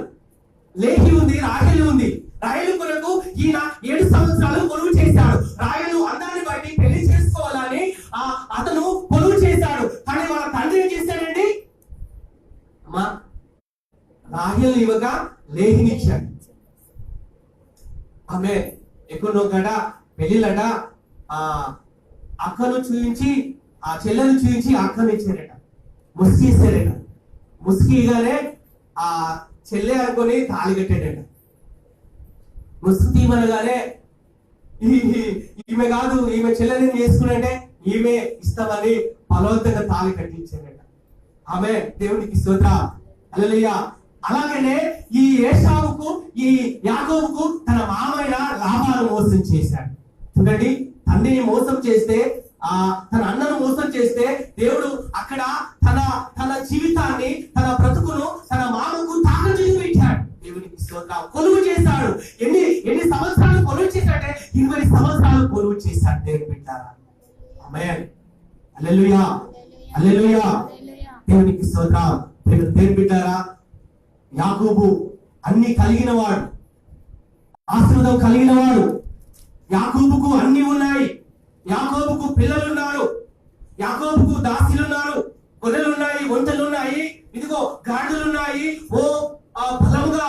A: లేహి ఉంది, రాహేలు ఉంది. రాహేలు కొరకు ఈయన 7 సంవత్సరాలు కొలువు చేశాడు. రాహేలు అందాన్ని బట్టి పెళ్లి చేసుకోవాలని అతను కొలువు చేశాడు. కానీ వాళ్ళ తండ్రి ఏం చేశాడండి? అమ్మా, రాహేలు ఇవ్వగా లేహినిచ్చాడు. ఆమె ఎక్కడో గడ పెళ్లిలట, అక్కను చూయించి ఆ చెల్లెను చూయించి అక్కను ఇచ్చారట, ముసుగేశారట. ముసుగిగానే ఆ చెల్లె అనుకొని తాళి కట్టాడట. ముసుగు తీమనగానే ఈమె కాదు, ఈమె చెల్లెని చేసుకునంటే ఈమె ఇస్తామని బలవంతంగా తాళి కట్టించారట. ఆమె దేవునికి స్తోత్రం, హల్లెలూయా. అలాగనే ఈ ఏశావుకు, ఈ యాకోబుకు తన మామైన లాబాను మోసం చేశాడు. చూడండి, తండ్రిని మోసం చేస్తే, తన అన్నను మోసం చేస్తే, దేవుడు అక్కడ తన జీవితాన్ని, తన బ్రతుకును తన మామకు తాకట్టు పెట్టాడు. దేవునికి స్తోత్రం. కొలువు చేశాడు. ఎన్ని సంవత్సరాలు కొలువు చేశాడే? 20 సంవత్సరాలు కొలువు చేశాడు. దేవుని బిడ్డారా, ఆమేన్, హల్లెలూయా, హల్లెలూయా. దేవునికి స్తోత్రం. దేవుని బిడ్డారా, యాకోబు అన్ని కలిగిన వాడు, ఆశీర్వాదం కలిగిన వాడు. యాకోబుకు అన్ని ఉన్నాయి. యాకోబుకు పిల్లలున్నారు, యాకోబుకు దాసీలున్నారు, గొర్రెలున్నాయి, ఒంటెలున్నాయి, ఇదిగో గాడిదలున్నాయి. ఓ బలంగా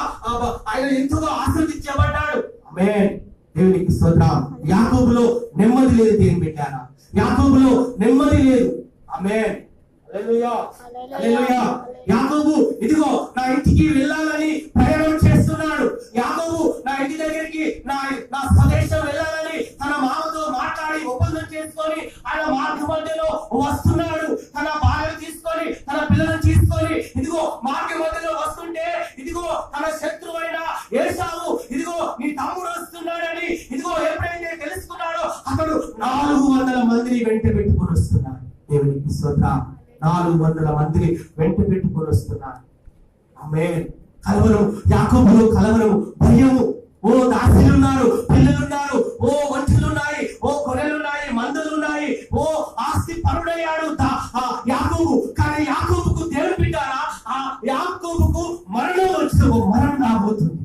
A: ఆయన ఎంతగా ఆశీర్వదించబడ్డాడు. ఆమేన్, దేవునికి స్తోత్రం. యాకోబులో నెమ్మది లేదు. దేవుని బిడ్డారా, యాకోబులో నెమ్మది లేదు. ఆమేన్, హల్లెలూయా, హల్లెలూయా. యాకోబు ఇదిగో నా ఇంటికి వెళ్ళాలని ప్రయాణం చేస్తున్నాడు. యాకోబు నా ఇంటి దగ్గరికి, నా స్వదేశం వెళ్ళాలని తన మామతో మాట్లాడి ఒప్పందం చేసుకొని ఆయన మార్గ మధ్యలో వస్తున్నాడు. తన భార్యను తీసుకొని, తన పిల్లలను తీసుకొని ఇదిగో మార్గ మధ్యలో వస్తుంటే, ఇదిగో తన శత్రువైన ఏశావు ఇదిగో నీ తమ్ముడు వస్తున్నాడని ఇదిగో ఎప్పుడైతే తెలుసుకున్నాడో అతడు 400 మందిని వెంట పెట్టుకొని వస్తున్నాడు. దేవునికి స్తోత్రం. 400 మందిని వెంట పెట్టుకొని వస్తున్నారు. ఆమేన్. కలవరం, యాకోబులో కలవరం, భయము. ఓ దాసీలున్నారు, పిల్లలున్నారు, ఓ ఒంటెలున్నాయి, ఓ గొర్రెలున్నాయి, మందలున్నాయి. ఓ ఆస్తి పరుడయ్యాడు యాకోబు. కానీ యాకోబుకు దేవుని బిడ్డారా, ఆ యాకోబుకు మరణం వచ్చిన మరణం రాబోతుంది.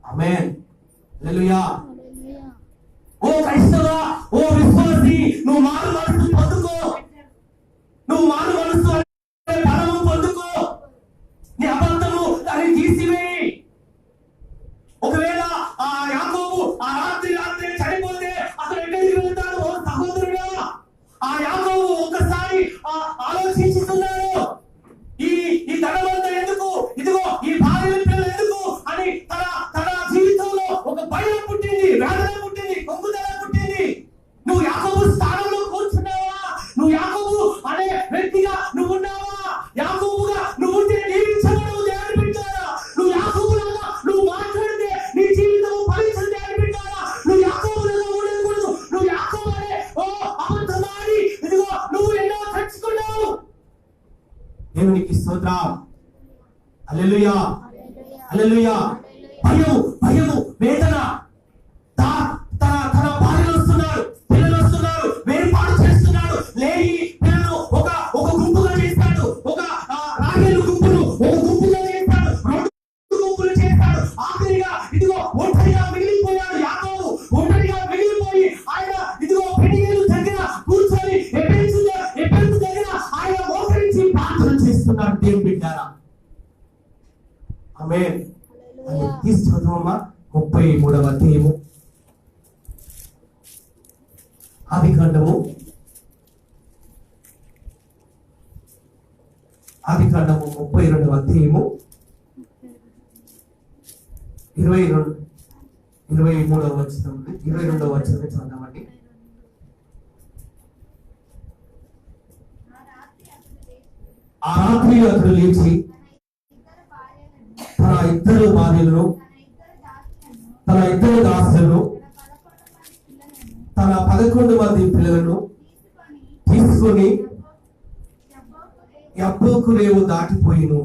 A: ఆమేన్, హల్లెలూయా. ఓ క్రైస్తవా, ఓ విశ్వాసి, నువ్వు మారు మనసు పొందుకో. నువ్వు మారు మనసు బలము పొందుకో. నీ అబద్ధము దాన్ని తీసివేయి. ఒకవేళ ఆ యాకోబు ఆ రాత్రి చనిపోతే అతను ఎక్కడికి వెళ్తాడు? ఓ సహోదరుడా, ఆ యాకోబు ఒకసారి ఆలోచించుతున్నాడు. ఈ ధనవంత ఎందుకు, ఇదిగో ఈ భార్య పిల్లలు ఎందుకు అని తన జీవితంలో ఒక భయం పుట్టింది, వేదన పుట్టింది, కొంగుదల పుట్టింది. నువ్వు యాకోబు స్థానంలో కూర్చున్నావా? నువ్వు యాకోబు అనే వ్యక్తిగా నువ్వు ఉన్నావా? యాకోబుగా నువ్వు ఉంటే జీవించగలవు. దేవుని బిడ్డారా, నువ్వు యాకోబులాగా నువ్వు మాట్లాడితే నీ జీవితం ఫలించదు. దేవుని బిడ్డారా, నువ్వు యాకోబులాగా ఉండకూడదు. నువ్వు యాకోబు అనే అబద్ధమాడి ఇదిగో నువ్వు ఎన్నో తెచ్చుకున్నావు. దేవునికి స్తోత్రం, హల్లెలూయా, హల్లెలూయా. భయము, వేదన. తన భార్యలు వస్తున్నారు, పిల్లలు వస్తున్నారు, వేరుపాటు చేస్తున్నాడు. లేని పిల్లలు ఒక గుంపుగా చేస్తాడు. రాహేలు గుంపును ఒక గుంపుగా చేస్తాడు, 2 గుంపులు చేస్తాడు. ఆఖరిగా ఇదిగో ఒంటరిగా మిగిలిపోయాడు యాకోబు. ఒంటరిగా మిగిలిపోయి ఆయన ఇదిగో పెనియేలు దగ్గర కూర్చొని ఎపెంతు దగ్గర ఆయన మోకరించి ప్రార్థన చేస్తున్నాడు. దేవుని బిడ్డారా, ఆమేన్. చదువమ్మా 33వ అధ్యాయము, ఆదికాండము ఆదికాండము 32వ అధ్యాయము 23వ వచనం 22వ వచనం చదవండి. ఆ రాత్రి అతడు లేచి తన ఇద్దరు భార్యలను, తన ఇద్దరు దాసులను, తన 11 మంది పిల్లలను తీసుకొని యబ్బోకు రేవు దాటిపోయిను.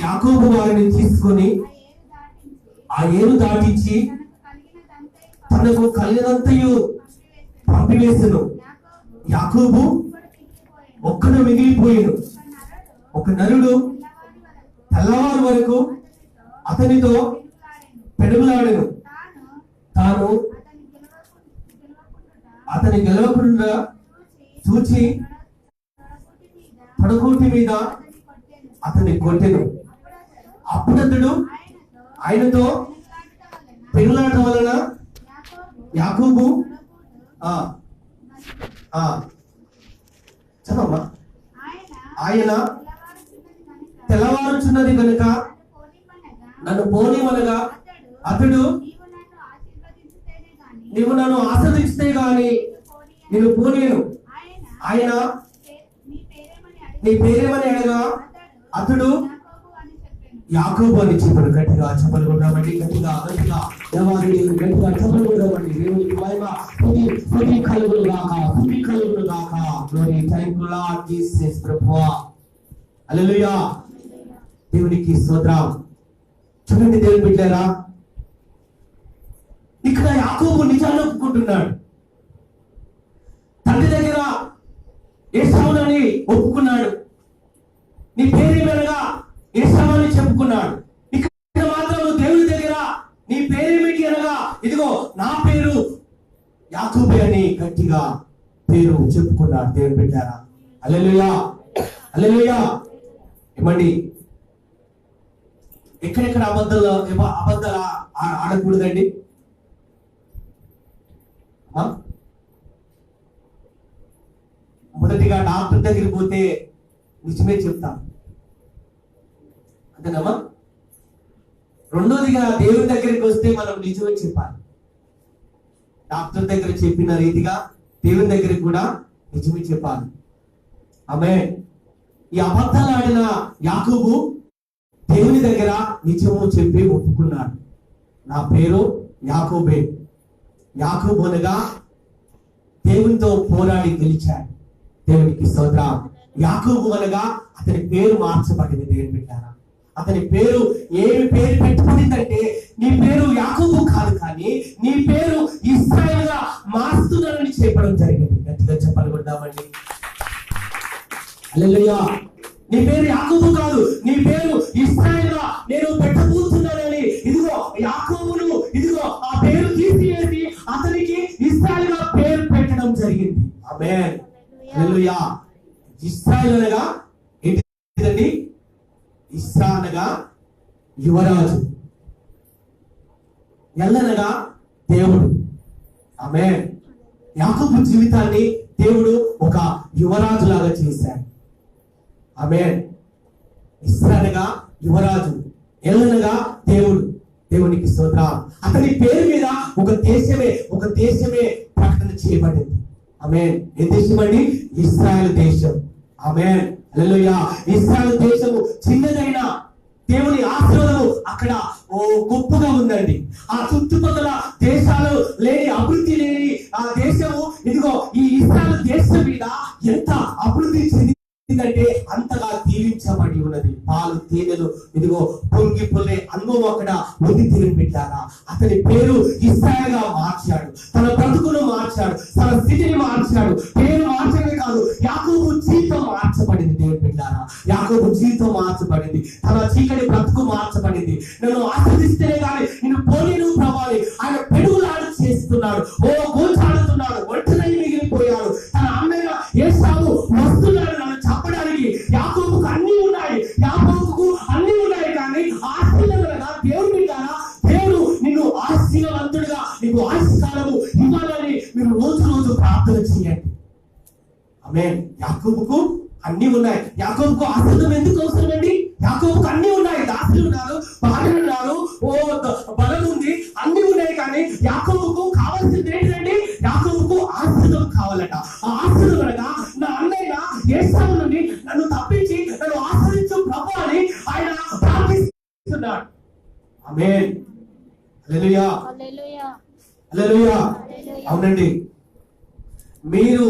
A: యాకోబు వారిని తీసుకొని ఆ ఏరు దాటించి తనకు కలిగినంతయు పంపివేసెను. యాకోబు ఒక్కడు మిగిలిపోయిను. ఒక నరుడు తెల్లవారు వరకు అతనితో పెడుగులాడెను. తాను అతని గెలవకుండా చూచి పడగోటి మీద అతన్ని కొట్టెను. అప్పుడు అతడు ఆయనతో పెనులాడటం వలన యాకోబు చదవమ్మా. ఆయన తెల్లవారుచున్నది కనుక నన్ను పోనివనగా అతడు నీవు నన్ను ఆశీర్వదిస్తే గాని నేను పోనీయను. ఆయన నీ పేరేమని అడగా అతడు యాకోబు అని చెప్పాడు. గట్టిగా చెప్పలు కొడదామండి, గట్టిగా గట్టిగా దేవాన్ని గట్టిగా చెప్పలు కొడదామండి. దేవునికి మహిమ స్తుతి కలుగును గాక, స్తుతి కలుగును గాక. గ్లోరీ, థాంక్యూ లార్డ్ జీసస్ ప్రభువా. హల్లెలూయా. దేవునికి స్తోత్రం. చూడండి దేవుని బిడ్డలారా, ఇక్కడ యాకోబు నిజాన్ని ఒప్పుకుంటున్నాడు. తండ్రి దగ్గర ఏసావునని ఒప్పుకున్నాడు. నీ పేరేమనగా ఏసావని చెప్పుకున్నాడు. ఇక్కడ మాత్రం దేవుని దగ్గర నీ పేరేమిటి అనగా ఇదిగో నా పేరు యాకోబే అని గట్టిగా పేరు చెప్పుకున్నాడు. దేవుని బిడ్డలారా, హల్లెలూయా, హల్లెలూయా. ఏమండి, ఎక్కడెక్కడ అబద్ధాలు ఆడకూడదండి. మొదటిగా డాక్టర్ దగ్గరికి పోతే నిజమే చెప్తాం, అంతేనమ్మా. రెండోదిగా దేవుని దగ్గరికి వస్తే మనం నిజమే చెప్పాలి. డాక్టర్ దగ్గర చెప్పిన రీతిగా దేవుని దగ్గరికి కూడా నిజమే చెప్పాలి. ఆమేన్. ఈ అబద్ధాలు ఆడిన యాకోబు దేవుని దగ్గర నిజము చెప్పి ఒప్పుకున్నాడు. నా పేరు యాకోబే. యాకోబు అనగా దేవునితో పోరాడి గెలిచాడు. దేవునికి స్తోత్రం. యాకోబు అనగా అతని పేరు మార్చబడింది. దేవుని బిడ్డలారా, అతని పేరు ఏమి పేరు పెట్టుబడిందంటే నీ పేరు యాకోబు కాదు, కానీ నీ పేరు ఇశ్రాయేలు గా మార్చుతున్నానని చెప్పడం జరిగింది. గట్టిగా చెప్పాలి కొడదామండి. హల్లెలూయా. నీ పేరు యాకోబు కాదు, నీ పేరు ఇశ్రాయేలు గా నేను పెట్టబోతున్నానని ఇదిగో యాకోబును ఇదిగో ఆ పేరు తీసివేసి అతనికి ఇశ్రాయేలు గా పేరు పెట్టడం జరిగింది. ఆమేన్. హల్లెలూయా. ఇశ్రాయేలు అనగా ఏంటిదండి? ఇస్రా అనగా యువరాజు, ఎల్లనగా దేవుడు. ఆమేన్. యాకోబు జీవితాన్ని దేవుడు ఒక యువరాజు లాగా చేశాడు. ఆమేన్. ఇస్రా అనగా యువరాజు, ఎల్లనగా దేవుడు. దేవునికి స్తోత్రం. అతని పేరు మీద ఒక దేశమే ప్రకటన చేయబడింది. ఆమేన్. ఏ దేశం అండి? ఇశ్రాయేలు దేశం. ఆమేన్. హల్లెలూయా. ఇశ్రాయేలు దేశము చిన్నదైన దేవుని ఆశీర్వాదము అక్కడ గొప్పగా ఉందండి. ఆ చుట్టుపక్కల దేశాలు లేని, అభివృద్ధి లేని ఆ దేశము ఇదిగో ఈ ఇశ్రాయేలు దేశం మీద ఎంత అభివృద్ధి చెందిందంటే అంతగా దీవించబడి ఉన్నది. పాలు తేనెలు ఇదిగో పొంగి పొల్లే అనుభవం అక్కడ ఉంది. దేవుని బిడ్డలారా, అతని పేరు ఇశ్రాయేలు గా మార్చాడు. తన బ్రతుకును మార్చాడు, తన స్థితిని మార్చాడు. పేరు మార్చడమే కాదు, యాకోబు జీవితం మార్చబడింది. దేవుని బిడ్డలారా, యాకోబు జీవితం మార్చబడింది. తన చీకటి బ్రతుకు మార్చబడింది. నన్ను ఆశీర్వదిస్తేనే కానీ నేను పోలేను ప్రభావి ఆయన పెడుగులాడు చేస్తున్నాడు. గోచాడుతున్నాడు. ఒంటరి మిగిలిపోయాడు. తన అన్నయ్య ఏసావు వస్తున్నాడు నన్ను చెప్పడానికి. యాకోబుకు అన్ని ఉన్నాయి, కానీ ఆశీర్వాదంగా దేవుని బిడ్డలారా, దేవుడు నిన్ను ఆశీర్వాదంతుడిగా నీకు ఆశీర్వాదము ఇవ్వాలని మీరు రోజు ప్రార్థన చేయండి. ఆమేన్. యాకోబుకు అన్ని ఉన్నాయి. యాకోబుకు ఆశీర్వాదం ఎందుకు అవసరం అండి? యాకోబుకు అన్ని ఉన్నాయి, దాసులు ఉన్నారు, భార్యలు ఉన్నారు, బలం ఉంది, అన్ని ఉన్నాయి. కానీ యాకోబుకు కావాల్సింది ఏంటండి? యాకోబుకు ఆశీర్వాదం కావాలట. ఆ ఆశీర్వాదం అనగా నా అన్నయ్య ఏసావు నుండి నన్ను తప్పించి నన్ను ఆశ్రయించు ప్రభు అని ఆయన ప్రార్థిస్తున్నాడు. ఆమేన్. హల్లెలూయా, హల్లెలూయా. అవునండి, మీరు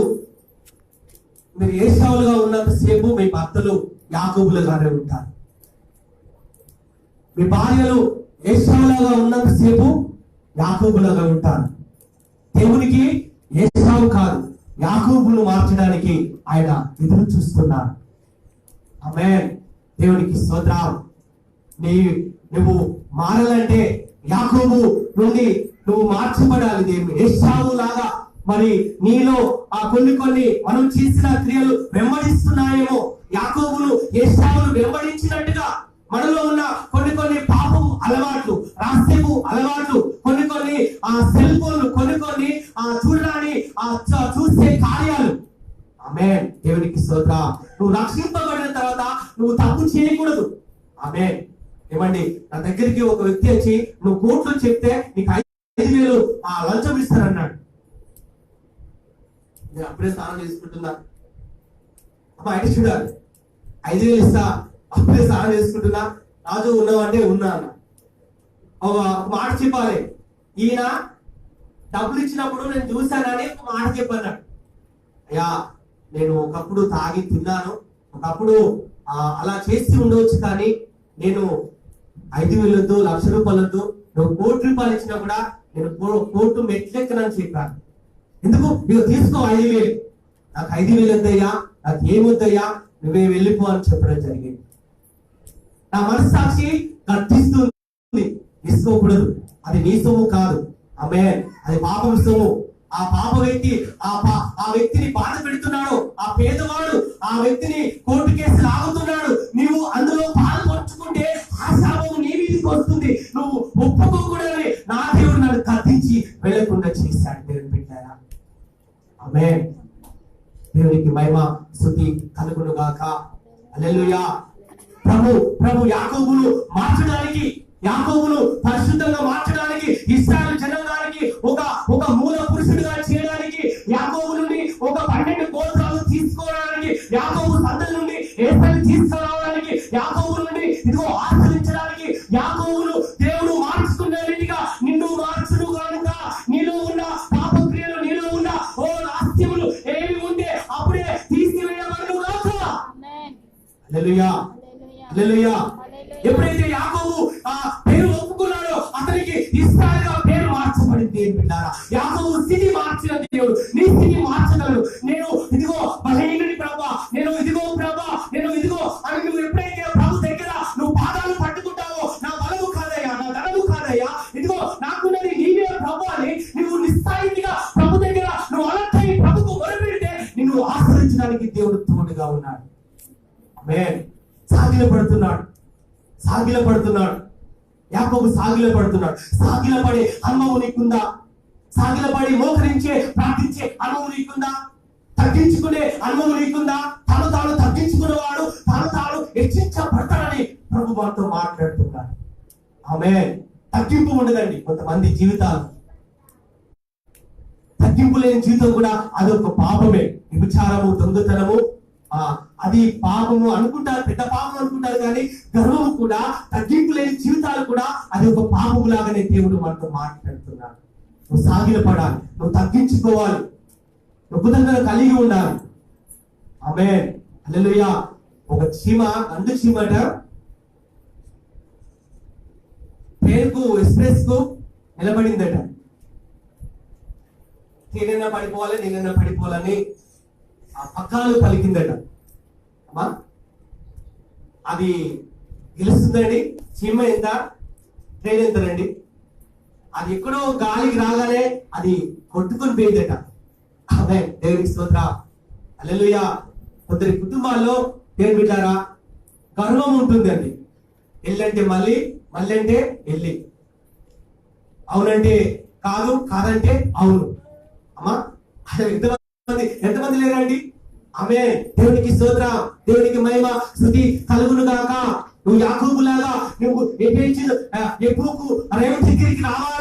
A: ఏసావులుగా ఉన్నంతసేపు మీ భర్తలు యాకోబులుగానే ఉంటారు. మీ భార్యలు ఏసావులుగా ఉన్నంతసేపు యాకోబులుగా ఉంటారు. దేవునికి ఏసావు కాదు, యాకోబును మార్చడానికి ఆయన ఎదురు చూస్తున్నారు. ఆమేన్. దేవునికి స్తోత్రం. నువ్వు మారాలంటే యాకోబు నుండి నువ్వు మార్చబడాలి. దేవుడు ఏసావు లాగా మరి నీలో ఆ కొన్ని మనం చేసిన క్రియలు వెంబడిస్తున్నాయేమో. యాకోబును ఏసావును వెంబడించినట్టుగా మనలో ఉన్న కొన్ని పాపం అలవాట్లు, రాస్యపు అలవాట్లు, కొన్ని ఆ సెల్ ఫోన్లు, కొన్ని చూడడాన్ని చూసే కార్యాలు. ఆమేన్. దేవునికి స్తోత్రం. నువ్వు రక్షింపబడిన తర్వాత నువ్వు తప్పు చేయకూడదు. ఆమేన్. ఏమండి, నా దగ్గరికి ఒక వ్యక్తి వచ్చి నువ్వు కోట్లు చెప్తే నీకు 5,000 లంచం ఇస్తానన్నాడు. నేను అప్పుడే స్నానం చేసుకుంటున్నా, అమ్మా అయితే చూడాలి, 5,000 ఇస్తా, అప్పుడే స్నానం చేసుకుంటున్నా, రాజు ఉన్నావంటే ఉన్నా అన్న. ఒక మాట చెప్పాలి, ఈయన డబ్బులు ఇచ్చినప్పుడు నేను చూశానని ఒక మాట చెప్పన్నాడు. అయ్యా, నేను ఒకప్పుడు తాగి తిన్నాను, ఒకప్పుడు అలా చేసి ఉండవచ్చు, కానీ నేను 5,000 వద్దు, 1,00,000 రూపాయలు వద్దు, నువ్వు 1,00,00,000 రూపాయలు ఇచ్చినా కూడా నేను కోర్టు మెట్లెక్కనని చెప్పాను. ఎందుకు? నువ్వు తీసుకో 5,000, నాకు 5,000 వద్దయ్యా, నాకు ఏమొద్దయ్యా, నువ్వే వెళ్ళిపో అని చెప్పడం జరిగింది. నా మనస్సాక్షి గర్తిస్తుంది, తీసుకోకూడదు, అది నీ సొమ్ము కాదు. ఆమేన్. అది పాపం సొమ్ము. ఆ పాప వ్యక్తి ఆ వ్యక్తిని బాధ పెడుతున్నాడు, ఆ పేదవాడు ఆ వ్యక్తిని కోర్టు కేసు లాగుతున్నాడు. నీవు అందులో పాల్పంచుకుంటే ఆ శాపం నీ మీదకి వస్తుంది. నువ్వు ఒప్పుకోకూడదని నా దేవుడు నన్ను కత్తించి వెళ్లకుండా చేశాడు. దేవుని బిడ్డలారా, ఆమేన్. దేవునికి మహిమ స్తుతి కలుగును గాక. హల్లెలూయా. ప్రభు యాకోబును మార్చడానికి, యాకోబును పరిశుద్ధంగా మార్చడానికి, ఇశ్రాయేలు జనాంగానికి ఒక మూల పురుషుడిగా చేయడానికి, యాకోబు నుండి ఒక 12 గోత్రాలు తీసుకోవడానికి, యాకోబు సంతతి నుండి ఏసావుని తీసుకురావడానికి, యాకోబు నుండి ఇదిగో ఆశ్రయించడానికి, యాకోబును దేవుడు మార్చుకున్న రీతిగా నిన్ను మార్చును కనుక నీలో ఉన్న పాప క్రియలు, నీలో ఉన్న రాస్యములు ఏవి ఉంటే అప్పుడే తీసివేయబడును గాక. హల్లెలూయా, హల్లెలూయా. ఎప్పుడైతే యాకోబు పేరు ఒప్పుకున్నాడో అతనికి ఇశ్రాయేలుగా పేరు మార్చబడింది. బిడ్డారా, యాకోబు స్థితి మార్చిన దేవుడు నీ స్థితి మార్చగలడు. నేను ఇదిగో బలహీనుని ప్రభా, నేను ఇదిగో ప్రభా, నేను ఇదిగో అని నువ్వు ఎప్పుడైతే ప్రభు దగ్గర నువ్వు పాదాలు పట్టుకుంటావో, నా బలము కాదయ్యా, నా ధనము కాదయ్యా, ఇదిగో నాకున్నది నీవే ప్రభు అని నువ్వు నిస్సాయిగా ప్రభు దగ్గర నువ్వు అలర్ట్ అయి ప్రభుకు మొరపెడితే నిన్ను ఆశ్రయించడానికి దేవుడు తోడుగా ఉన్నాడు. ఆమేన్. సాగిలపడుతున్నాడు యాకోబు, సాగిలపడుతున్నాడు. సాగిలపడే అనుభవం నీకుందా? సాగిలపడి మోకరించే ప్రార్థించే అనుభవం నీకుందా? తగ్గించుకునే అనుభవం నీకుందా? తాను తగ్గించుకునేవాడు తాను హెచ్చించబడతాడని ప్రభు మనతో మాట్లాడుతున్నాడు. ఆమేన్. తగ్గింపు ఉండదండి కొంతమంది జీవితాలు. తగ్గింపు లేని జీవితం కూడా అదొక పాపమే. విచారము, దొంగతనము, అది పాపము అనుకుంటారు, పెద్ద పాపం అనుకుంటారు. కానీ గర్వము కూడా, తగ్గింపు లేని జీవితాలు కూడా అది ఒక పాపము లాగానే దేవుడు మనతో మాట్లాడుతున్నాడు. నువ్వు సాగిలపడాలి, నువ్వు తగ్గించుకోవాలి, నువ్వు బుద్ధంగా కలిగి ఉండాలి. ఆమేన్. హల్లెలూయా. ఒక చీమ, గండు చీమట పేరుకు ఎక్స్ప్రెస్ కు నిలబడిందట. నేనైనా పడిపోవాలని ఆ పక్కాలు పలికిందట. అమ్మా, అది గెలుస్తుందండి. చీమ ఎంత, ట్రైన్ ఎంతనండి? అది ఎక్కడో గాలికి రాగానే అది కొట్టుకొని పోయిందట. ఆమేన్. దేవునికి స్తోత్రం. హల్లెలూయా. కొందరి కుటుంబాల్లో దేవుని బిడ్డారా గర్వం ఉంటుందండి. ఎల్లంటే మళ్ళీ అంటే ఎల్లి, అవునంటే కాదు, కాదంటే అవును. అమ్మా, ఎంతమంది లేరండి? ఆమె దేవునికి స్తోత్రం, దేవునికి మహిమ, స్తుతి కలుగును గాక. నువ్వు యాకోబులాగా నువ్వు ఎప్పుడు రేవు దగ్గరికి రావాలి.